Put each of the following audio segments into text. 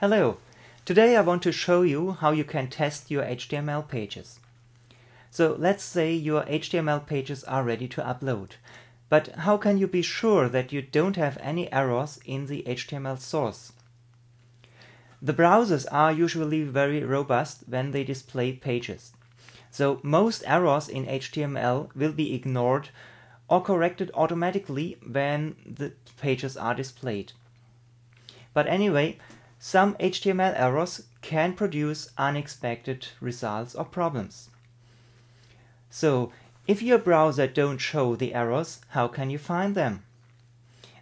Hello! Today I want to show you how you can test your HTML pages. So let's say your HTML pages are ready to upload. But how can you be sure that you don't have any errors in the HTML source? The browsers are usually very robust when they display pages. So most errors in HTML will be ignored or corrected automatically when the pages are displayed. But anyway, some HTML errors can produce unexpected results or problems. So, if your browser don't show the errors, how can you find them?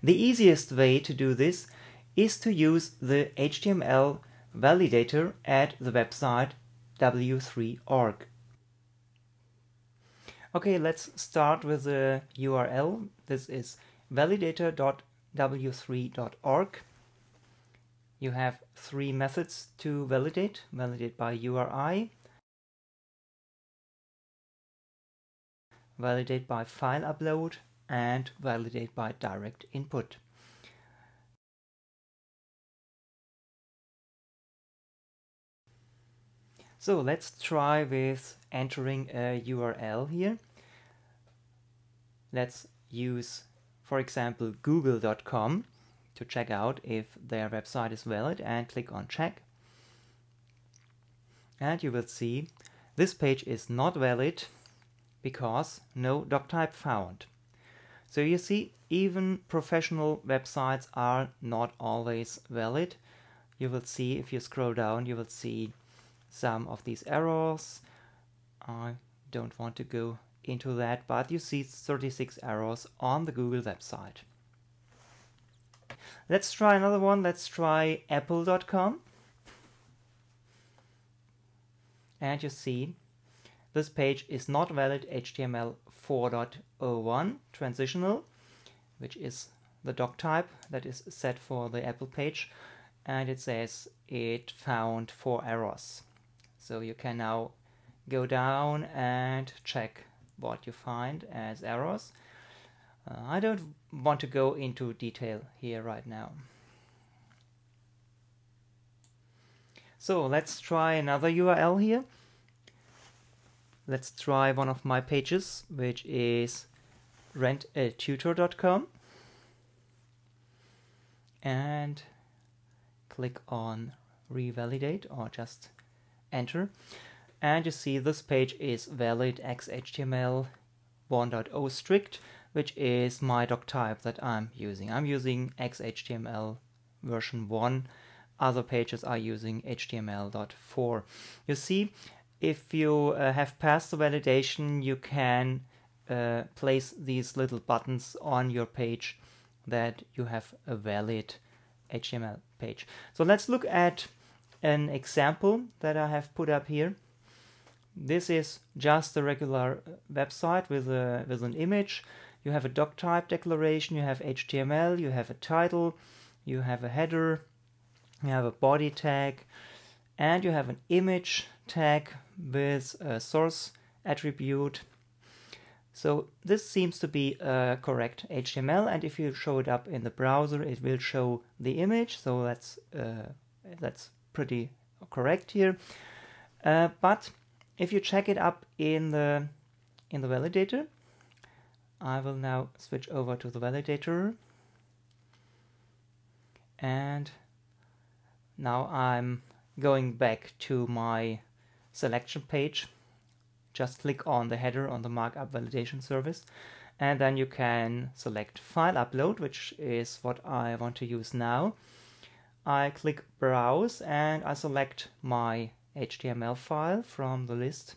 The easiest way to do this is to use the HTML validator at the website w3.org. Okay, let's start with the URL. This is validator.w3.org. You have three methods to validate. Validate by URI, validate by file upload, and validate by direct input. So let's try with entering a URL here. Let's use, for example, google.com to check out if their website is valid and click on check. And you will see this page is not valid because no doc type found. So you see, even professional websites are not always valid. You will see, if you scroll down, you will see some of these errors. I don't want to go into that, but you see 36 errors on the Google website. Let's try another one. Let's try apple.com. And you see this page is not valid HTML 4.01 transitional, which is the doc type that is set for the Apple page, and it says it found 4 errors. So you can now go down and check what you find as errors. I don't want to go into detail here right now. So let's try another URL here. Let's try one of my pages, which is rentattutor.com, and click on revalidate or just enter. And you see this page is valid XHTML 1.0 strict, which is my doc type that I'm using. I'm using XHTML version 1. Other pages are using HTML.4. You see, if you have passed the validation, you can place these little buttons on your page that you have a valid HTML page. So let's look at an example that I have put up here. This is just a regular website with an image. You have a doc type declaration, you have HTML, you have a title, you have a header, you have a body tag, and you have an image tag with a source attribute. So this seems to be a correct HTML, and if you show it up in the browser, it will show the image. So that's pretty correct here. But if you check it up in the validator, I will now switch over to the validator, and now I'm going back to my selection page. Just click on the header on the markup validation service, and then you can select file upload, which is what I want to use now. I click browse and I select my HTML file from the list.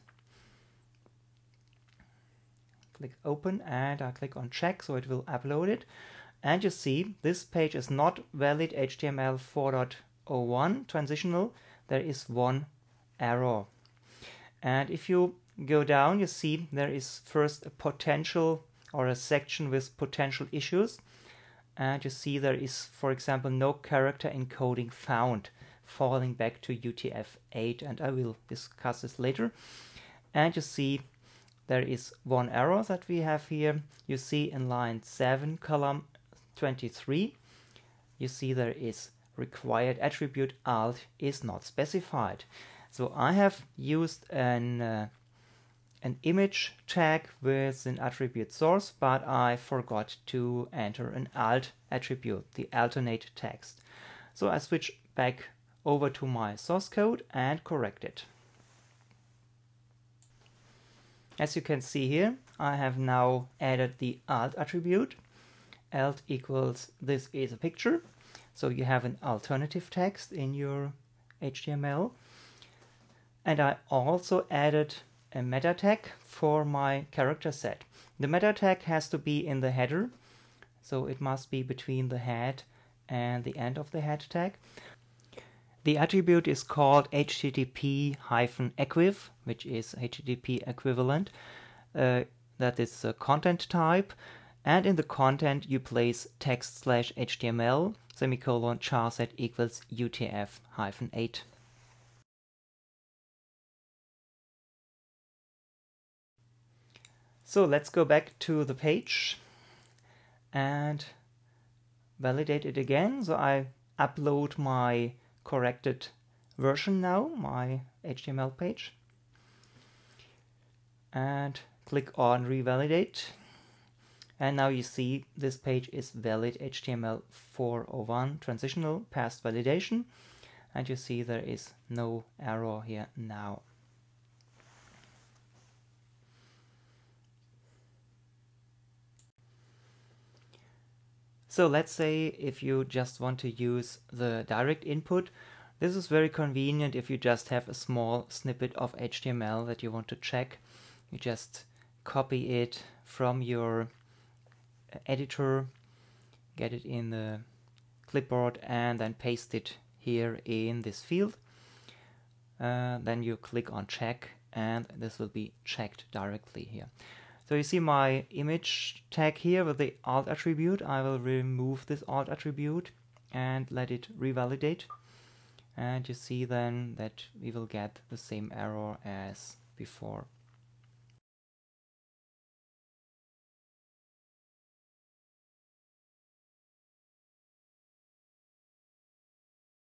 Click open and I click on check, so it will upload it. And you see this page is not valid HTML 4.01 transitional. There is one error. And if you go down, you see there is first a potential or a section with potential issues. And you see there is, for example, no character encoding found, falling back to UTF-8, and I will discuss this later. And you see there is one error that we have here. You see in line 7, column 23, you see there is required attribute alt is not specified. So I have used an image tag with an attribute source, but I forgot to enter an alt attribute, the alternate text. So I switch back over to my source code and correct it. As you can see here, I have now added the alt attribute. Alt equals this is a picture. So you have an alternative text in your HTML. And I also added a meta tag for my character set. The meta tag has to be in the header, so it must be between the head and the end of the head tag. The attribute is called http-equiv, which is HTTP equivalent. That is a content type, and in the content you place text/html semicolon charset equals UTF-8. So let's go back to the page and validate it again. So I upload my corrected version now, my HTML page, and click on revalidate. And now you see this page is valid HTML 401 transitional past validation, and you see there is no error here now. So let's say if you just want to use the direct input, this is very convenient if you just have a small snippet of HTML that you want to check. You just copy it from your editor, get it in the clipboard, and then paste it here in this field. Then you click on check, and this will be checked directly here. So you see my image tag here with the alt attribute. I will remove this alt attribute and let it revalidate. And you see then that we will get the same error as before.